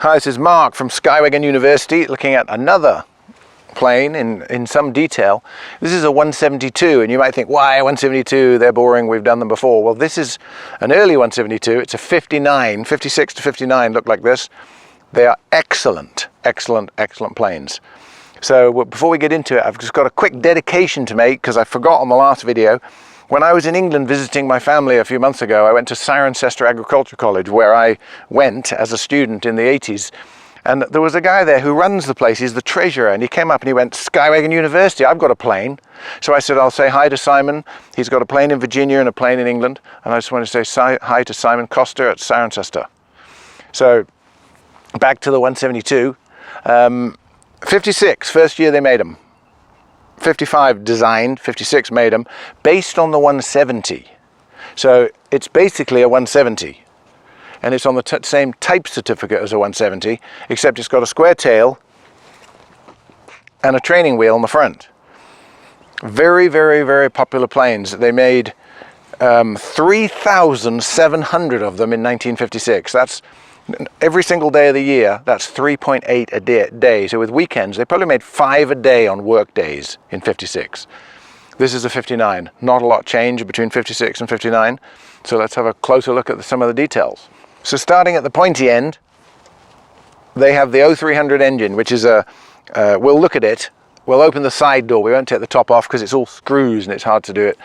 Hi, this is Mark from Skyway University looking at another plane in some detail. This is a 172, and you might think, why 172? They're boring, we've done them before. Well, this is an early 172. It's a 59, 56 to 59 look like this. They are excellent, excellent, excellent planes. So before we get into it, I've just got a quick dedication to make because I forgot on the last video. When I was in England visiting my family a few months ago, I went to Cirencester Agricultural College, where I went as a student in the 80s. And there was a guy there who runs the place, he's the treasurer, and he came up and he went, Skyway University, I've got a plane. So I said, I'll say hi to Simon. He's got a plane in Virginia and a plane in England. And I just want to say hi to Simon Coster at Cirencester. So back to the 172. 56, first year they made them. 55 designed, 56 made them, based on the 170. So it's basically a 170. And it's on the same type certificate as a 170, except it's got a square tail and a training wheel on the front. Very, very, very popular planes. They made 3,700 of them in 1956. That's every single day of the year. That's 3.8 a day. So with weekends, they probably made 5 a day on work days in 56. This is a 59. Not a lot change between 56 and 59. So let's have a closer look at some of the details. So starting at the pointy end, they have the 0300 engine, which is we'll look at it. We'll open the side door. We won't take the top off because it's all screws and it's hard to do it.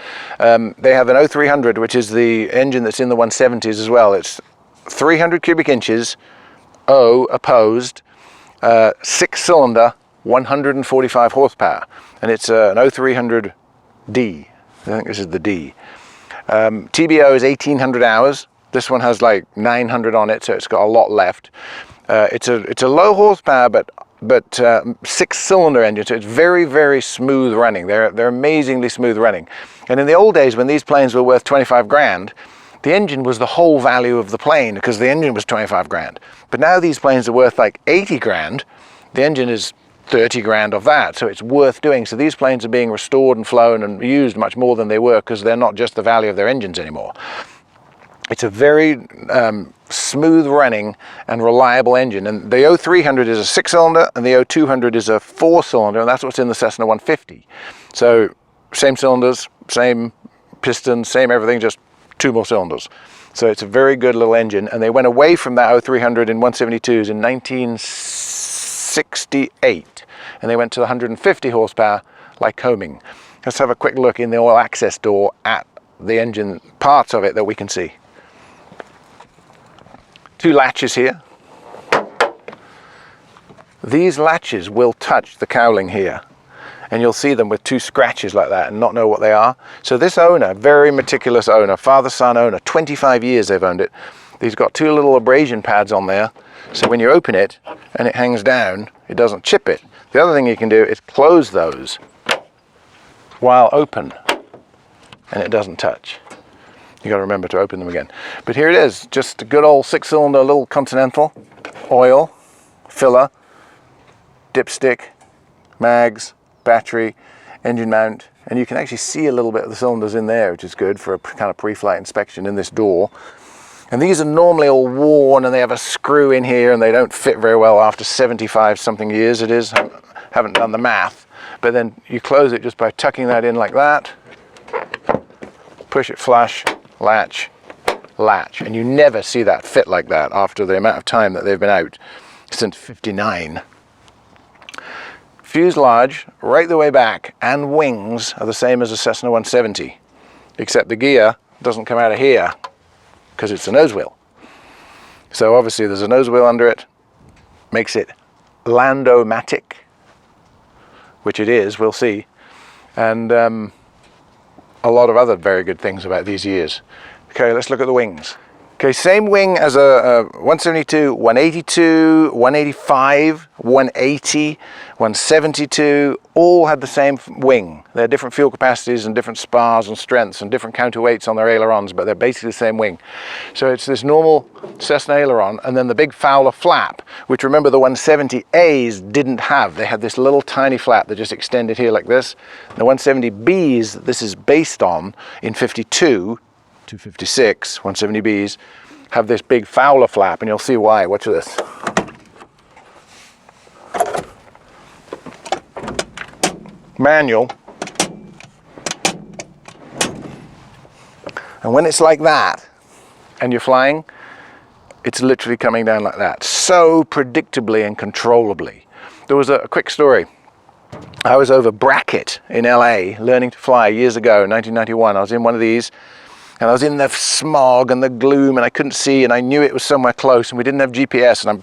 They have an 0300, which is the engine that's in the 170s as well. It's 300 cubic inches, O opposed, 6-cylinder, 145 horsepower, and it's an 0300D. I think this is the D. TBO is 1800 hours. This one has like 900 on it, so it's got a lot left. It's a low horsepower, but 6-cylinder engine, so it's very, very smooth running. They're amazingly smooth running. And in the old days, when these planes were worth 25 grand, the engine was the whole value of the plane because the engine was 25 grand. But now these planes are worth like 80 grand. The engine is 30 grand of that, so it's worth doing. So these planes are being restored and flown and used much more than they were because they're not just the value of their engines anymore. It's a very smooth running and reliable engine. And the 0300 is a 6-cylinder and the 0200 is a 4-cylinder, and that's what's in the Cessna 150. So same cylinders, same pistons, same everything, just 2 more cylinders. So it's a very good little engine, and they went away from that 0300 in 172s in 1968, and they went to the 150 horsepower Lycoming. Let's have a quick look in the oil access door at the engine parts of it that we can see. 2 latches here. These latches will touch the cowling here, and you'll see them with 2 scratches like that and not know what they are. So this owner, very meticulous owner, father-son owner, 25 years they've owned it. He's got 2 little abrasion pads on there, so when you open it and it hangs down, it doesn't chip it. The other thing you can do is close those while open, and it doesn't touch. You got to remember to open them again. But here it is, just a good old 6-cylinder little Continental, oil, filler, dipstick, mags, battery, engine mount, and you can actually see a little bit of the cylinders in there, which is good for a kind of pre-flight inspection in this door. And these are normally all worn, and they have a screw in here, and they don't fit very well after 75 something years it is. Haven't done the math, but then you close it just by tucking that in like that, push it flush, latch, latch, and you never see that fit like that after the amount of time that they've been out since 59. Fuselage right the way back and wings are the same as a Cessna 170, except the gear doesn't come out of here because it's a nose wheel. So obviously there's a nose wheel under it, makes it Landomatic, which it is, we'll see, and a lot of other very good things about these years. Okay, let's look at the wings. Okay, same wing as a 172, 182, 185, 180, 172, all had the same wing. They're different fuel capacities and different spars and strengths and different counterweights on their ailerons, but they're basically the same wing. So it's this normal Cessna aileron and then the big Fowler flap, which remember the 170As didn't have. They had this little tiny flap that just extended here like this. The 170Bs this is based on in 52 to 56, 170Bs, have this big Fowler flap, and you'll see why. Watch this. manual. And when it's like that, and you're flying, it's literally coming down like that, so predictably and controllably. There was a quick story. I was over Brackett in LA learning to fly years ago in 1991. I was in one of these, and I was in the smog and the gloom, and I couldn't see, and I knew it was somewhere close, and we didn't have GPS, and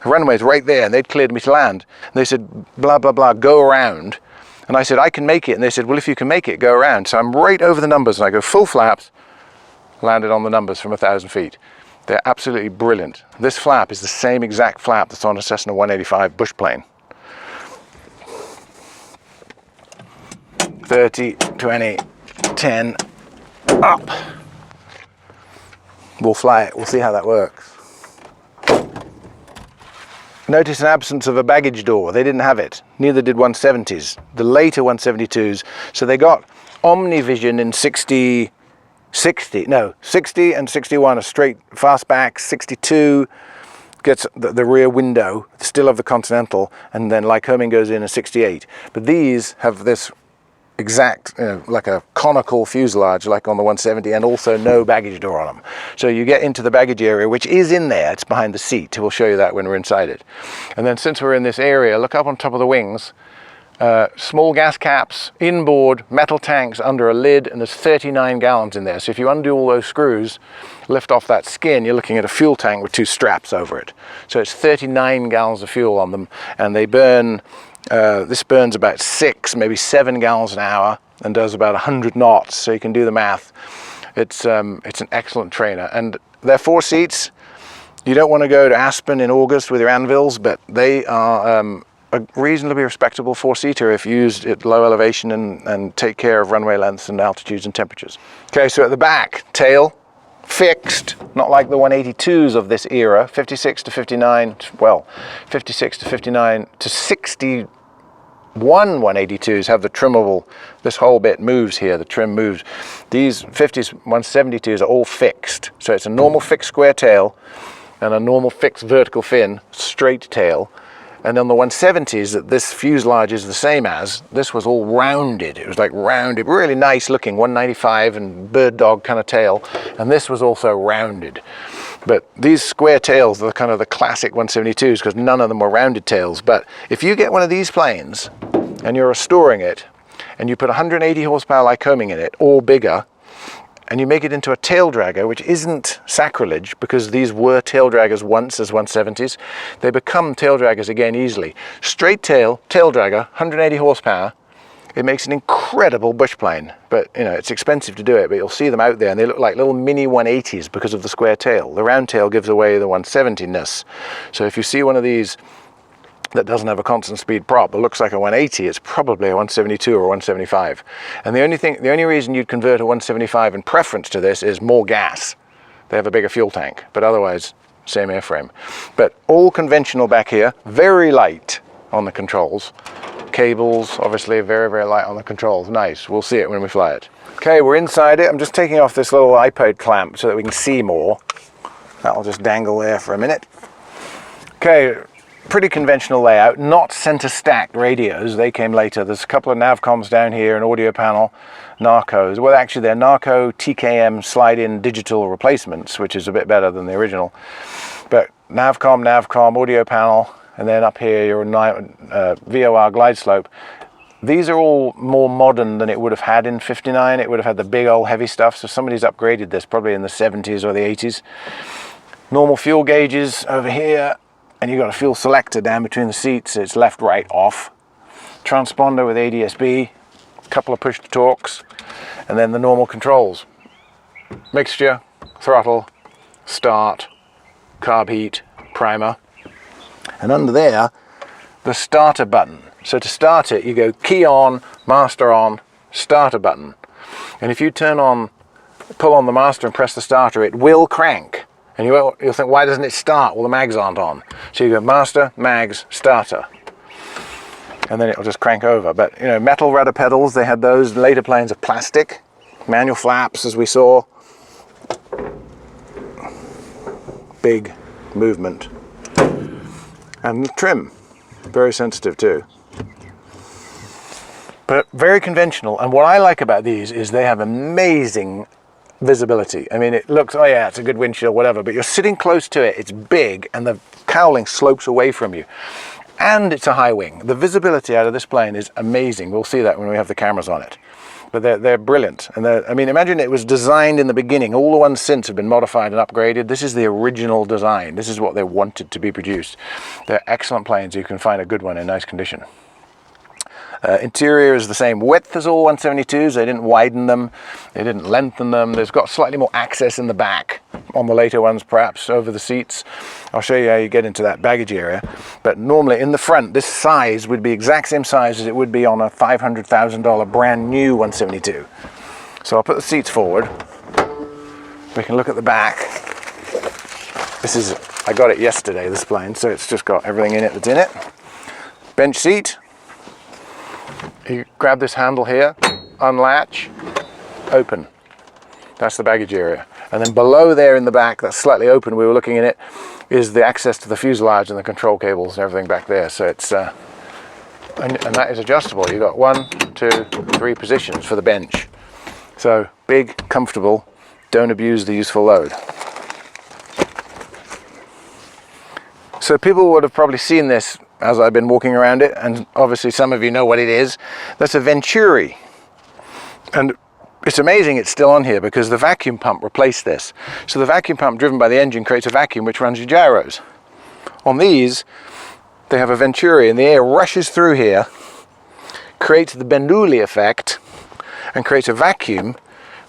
the runway's right there, and they'd cleared me to land. And they said, blah, blah, blah, go around. And I said, I can make it. And they said, well, if you can make it, go around. So I'm right over the numbers, and I go full flaps, landed on the numbers from 1,000 feet. They're absolutely brilliant. This flap is the same exact flap that's on a Cessna 185 bush plane. 30, 20, 10, up. We'll fly it, we'll see how that works. Notice an absence of a baggage door. They didn't have it. Neither did 170s, the later 172s. So they got OmniVision in 60 and 61 are straight fastback. 62 gets the rear window, still of the Continental, and then Lycoming goes in a 68. But these have this exact, like a conical fuselage like on the 170, and also no baggage door on them. So you get into the baggage area, which is in there, it's behind the seat. We'll show you that when we're inside it. And then since we're in this area, look up on top of the wings. Small gas caps, inboard, metal tanks under a lid, and there's 39 gallons in there. So if you undo all those screws, lift off that skin, you're looking at a fuel tank with 2 straps over it. So it's 39 gallons of fuel on them, and they burn, this burns about 6, maybe 7 gallons an hour, and does about 100 knots, so you can do the math. It's an excellent trainer, and they're 4 seats. You don't want to go to Aspen in August with your anvils, but they are a reasonably respectable 4-seater if used at low elevation and take care of runway lengths and altitudes and temperatures. Okay, so at the back, tail fixed, not like the 182s of this era, 56 to 59, well, 56 to 59 to 61 182s have the trimmable, this whole bit moves here, the trim moves. These 50s 172s are all fixed. So it's a normal fixed square tail and a normal fixed vertical fin, straight tail. And on the 170s that this fuselage is the same as, this was all rounded. It was like rounded, really nice looking 195 and bird dog kind of tail. And this was also rounded. But these square tails are kind of the classic 172s because none of them were rounded tails. But if you get one of these planes and you're restoring it and you put 180 horsepower Lycoming in it, or bigger, and you make it into a tail dragger, which isn't sacrilege because these were tail draggers once as 170s. They become tail draggers again easily. Straight tail, tail dragger, 180 horsepower. It makes an incredible bush plane, but it's expensive to do it, but you'll see them out there and they look like little mini 180s because of the square tail. The round tail gives away the 170-ness. So if you see one of these that doesn't have a constant speed prop but looks like a 180, it's probably a 172 or a 175. And the only reason you'd convert a 175 in preference to this is more gas. They have a bigger fuel tank, but otherwise same airframe. But all conventional back here, very light on the controls. Cables, obviously very, very light on the controls. Nice, we'll see it when we fly it. Okay, we're inside it. I'm just taking off this little iPod clamp so that we can see more. That'll just dangle there for a minute. Okay, pretty conventional layout, not center stacked radios. They came later. There's a couple of navcoms down here, an audio panel, narcos. Well, actually they're narco TKM slide-in digital replacements, which is a bit better than the original. But navcom, audio panel, and then up here your VOR glide slope. These are all more modern than it would have had in 59. It would have had the big old heavy stuff, so somebody's upgraded this probably in the 70s or the 80s. Normal fuel gauges over here, and you've got a fuel selector down between the seats. It's left, right, off. Transponder with ADSB, a couple of push to talks, and then the normal controls. Mixture, throttle, start, carb heat, primer. And under there, the starter button. So to start it, you go key on, master on, starter button. And if you pull on the master and press the starter, it will crank. And you'll think, why doesn't it start? Well, the mags aren't on. So you go master, mags, starter. And then it'll just crank over. But, metal rudder pedals, they had those. Later planes are plastic. Manual flaps, as we saw. Big movement. And the trim, very sensitive too. but very conventional. And what I like about these is they have amazing visibility. I mean, it looks, oh yeah, it's a good windshield, whatever, but you're sitting close to it, it's big, and the cowling slopes away from you. And it's a high wing. The visibility out of this plane is amazing. We'll see that when we have the cameras on it. But they're brilliant. And I mean, imagine it was designed in the beginning. All the ones since have been modified and upgraded. This is the original design. This is what they wanted to be produced. They're excellent planes. You can find a good one in nice condition. Interior is the same width as all 172s. They didn't widen them, they didn't lengthen them. There's got slightly more access in the back on the later ones, perhaps over the seats. I'll show you how you get into that baggage area. But normally in the front, this size would be exact same size as it would be on a $500,000 brand new 172. So I'll put the seats forward. We can look at the back. This is, I got it yesterday, this plane, so it's just got everything in it that's in it. Bench seat. You grab this handle here, unlatch, open. That's the baggage area. And then below there in the back, that's slightly open, we were looking in it, is the access to the fuselage and the control cables and everything back there. So it's, and that is adjustable. You've got 1, 2, 3 positions for the bench. So big, comfortable, don't abuse the useful load. So people would have probably seen this as I've been walking around it, and obviously some of you know what it is. That's a Venturi. And it's amazing it's still on here because the vacuum pump replaced this. So the vacuum pump driven by the engine creates a vacuum which runs your gyros. On these, they have a Venturi, and the air rushes through here, creates the Bernoulli effect, and creates a vacuum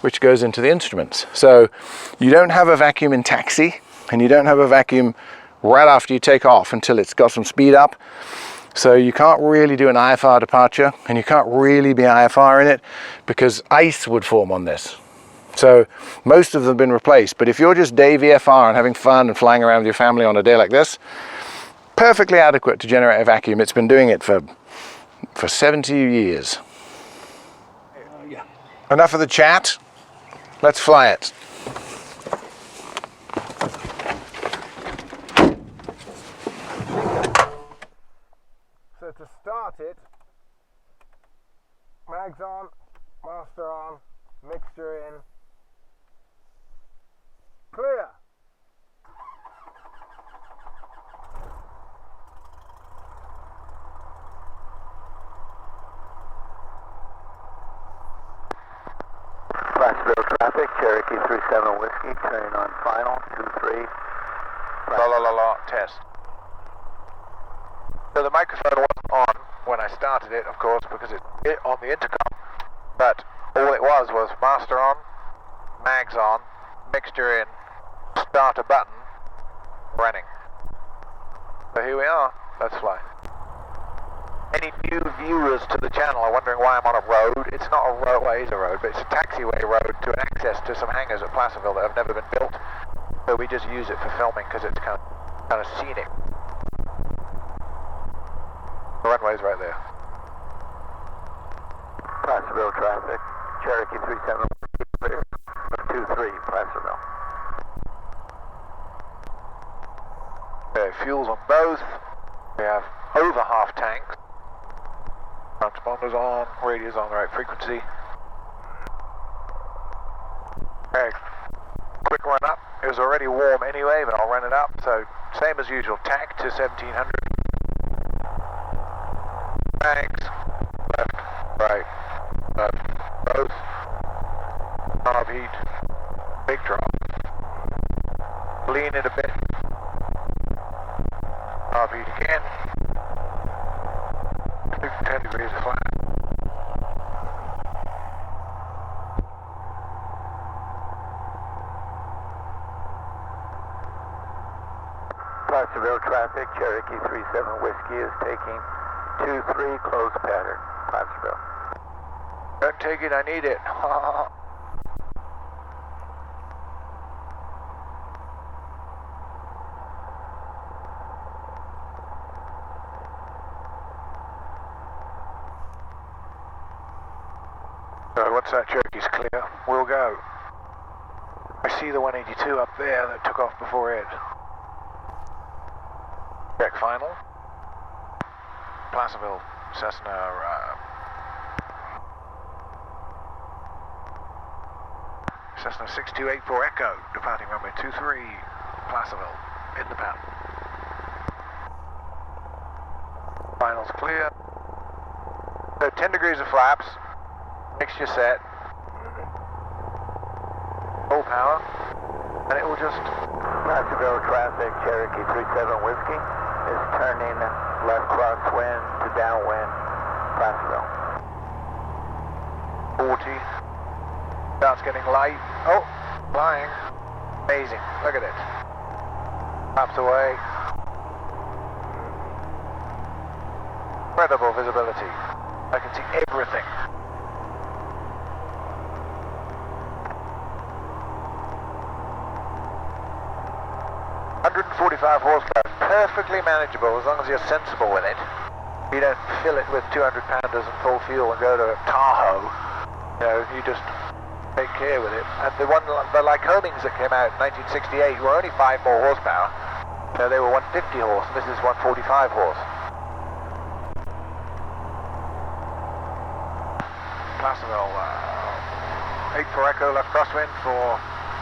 which goes into the instruments. So you don't have a vacuum in taxi, and you don't have a vacuum right after you take off until it's got some speed up. So you can't really do an IFR departure, and you can't really be IFR in it because ice would form on this. So most of them have been replaced. But if you're just day VFR and having fun and flying around with your family on a day like this, perfectly adequate to generate a vacuum. It's been doing it for 70 years. Enough of the chat. Let's fly it. So to start it, mags on, master on, mixture in, clear. Placerville traffic, Cherokee 37 Whiskey, turning on final, 23. Test. So the microphone wasn't on when I started it, of course, because it's on the intercom, but all it was master on, mags on, mixture in, start a button, running. So here we are, let's fly. Any new viewers to the channel are wondering why I'm on a road. It's not a road, well, it is a road, but it's a taxiway road to an access to some hangars at Placerville that have never been built. So we just use it for filming because it's kind of scenic. The runway's right there. Placerville traffic, Cherokee 37 clear, 23 Placerville. Okay, fuel's on both. We have over half tanks. Transponder's on, radio's on the right frequency. Okay, quick run up. It was already warm anyway, but I'll run it up. So same as usual, tack to 1700. Mags, left, right, left, both. Knob heat, big drop. Lean it a bit. Knob heat again. 10 degrees flat. Placerville traffic, Cherokee 37 Whiskey is taking 2-3 close pattern, Placerville. Don't take it, I need it. So once that Cherokee's clear, we'll go. I see the 182 up there that took off before it. Check final. Placerville, Cessna Cessna 6284 Echo, departing runway 23, Placerville, in the pan. Finals clear. So 10 degrees of flaps, mixture set, full power, and it will just... Placerville traffic, Cherokee 37 Whiskey is turning left crosswind to downwind, Placerville. 40. Starts getting light. Oh, flying. Amazing. Look at it. Flaps away. Incredible visibility. I can see everything. horsepower, perfectly manageable as long as you're sensible with it. You don't fill it with 200 pounders and full fuel and go to Tahoe. You know, you just take care with it. And the Lycomings that came out in 1968 were only 5 more horsepower. You know, they were 150 horse, and this is 145 horse. Placerville, 8-4 Echo, left crosswind for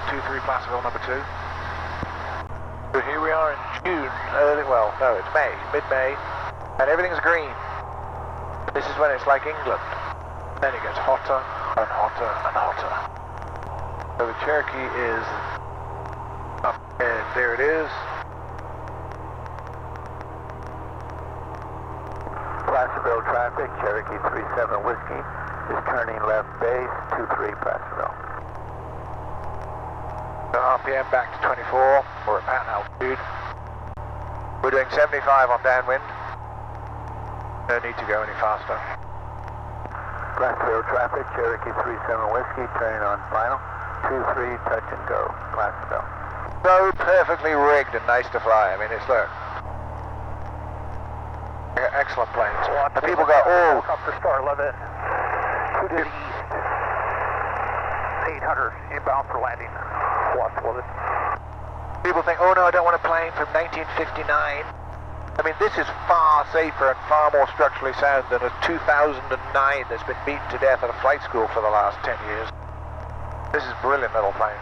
23 Placerville, number 2. So here we are in June, it's May, mid-May, and everything's green. This is when it's like England. Then it gets hotter and hotter and hotter. So the Cherokee is up, and there it is. Placerville traffic, Cherokee 37 Whiskey is turning left base, 23 Placerville. So RPM back to 24, we're at pattern altitude. We're doing 75 on downwind. No need to go any faster. Placerville traffic, Cherokee 37 Whiskey, turning on final, 23, touch and go, Placerville. So perfectly rigged and nice to fly. I mean, it's look. Excellent planes. And people go, oh. Up for star 11, 2 to the east, 800, inbound for landing, watch with it. People think, oh no, I don't want a plane from 1959. I mean, this is far safer and far more structurally sound than a 2009 that's been beaten to death at a flight school for the last 10 years. This is a brilliant little plane.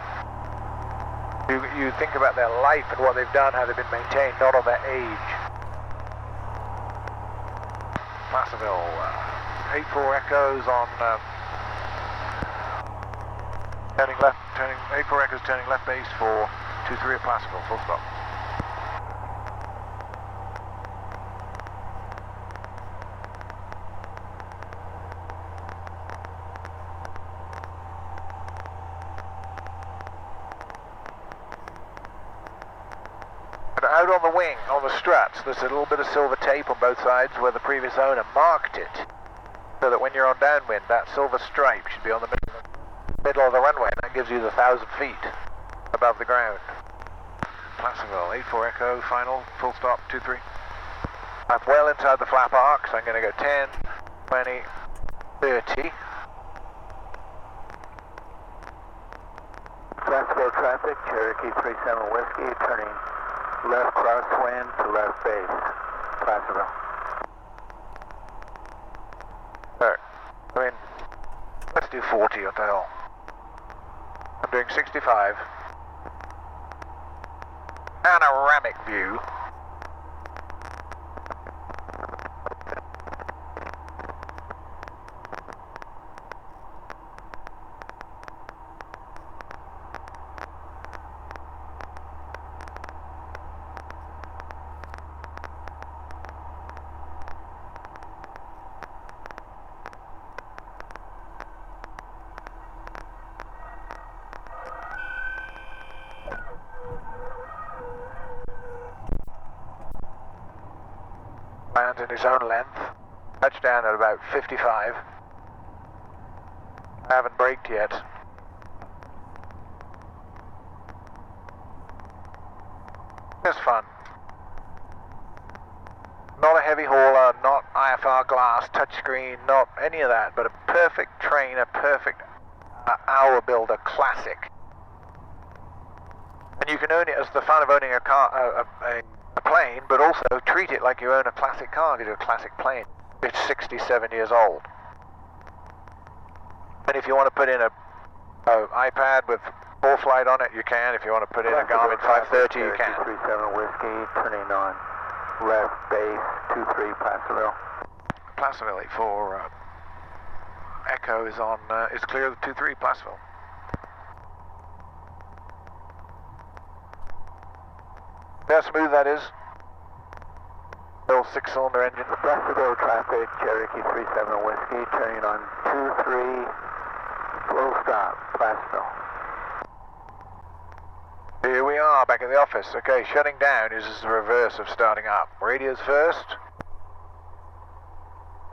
You think about their life and what they've done, how they've been maintained, not on their age. Placerville, 8-4 Echoes on turning 8-4 Echoes turning left base for 2-3 at Placerville, full stop. Out on the wing, on the struts, there's a little bit of silver tape on both sides where the previous owner marked it, so that when you're on downwind, that silver stripe should be on the middle of the runway, and that gives you the 1,000 feet above the ground. Placerville, 8-4 Echo, final, full stop, 2-3. I'm well inside the flap arc, so I'm going to go 10, 20, 30. Placerville traffic, Cherokee 37 Whiskey, turning left crosswind to left base, Placerville. Sir, I mean, let's do 40, what the hell. I'm doing 65. Panoramic view. Lands in his own length. Touchdown at about 55. I haven't braked yet. Just fun. Not a heavy hauler, not IFR glass, touchscreen, not any of that, but a perfect train, a perfect hour builder classic. And you can own it as the fun of owning a car, a plane, but also treat it like you own a classic car, because a classic plane. It's 67 years old. And if you want to put in a Oh, iPad with full flight on it, you can. If you want to put in a Garmin 530, you can. 37 Whiskey, turning on left base, 23 Placerville. Placerville 84 Echo is on, is clear of the 23 Placerville. See how smooth that is? Bill 6-cylinder engine. Placerville traffic, Cherokee 37 Whiskey, turning on 23, full stop, Placerville. Here we are, back at the office. Okay, shutting down is the reverse of starting up. Radios first.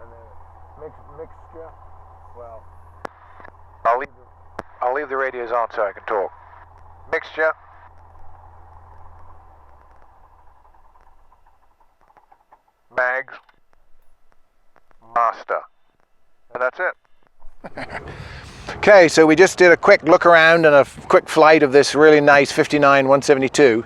And then mixture. Well, I'll leave the radios on so I can talk. Mixture. Mags. Master. And that's it. Okay, so we just did a quick look around and a quick flight of this really nice 59-172.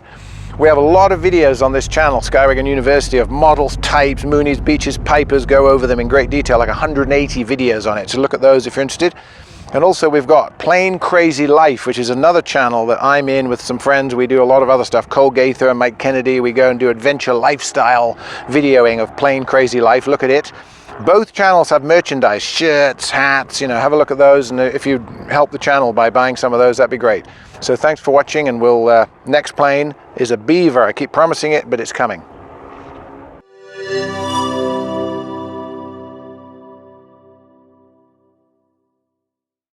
We have a lot of videos on this channel, Skywagon University, of models, types, Moonies, Beaches, Pipers, go over them in great detail, like 180 videos on it. So look at those if you're interested. And also we've got Plane Crazy Life, which is another channel that I'm in with some friends. We do a lot of other stuff. Cole Gaither and Mike Kennedy. We go and do adventure lifestyle videoing of Plane Crazy Life. Look at it. Both channels have merchandise, shirts, hats, you know, have a look at those, and if you help the channel by buying some of those, that'd be great. So thanks for watching, and we'll, next plane is a Beaver. I keep promising it, but it's coming.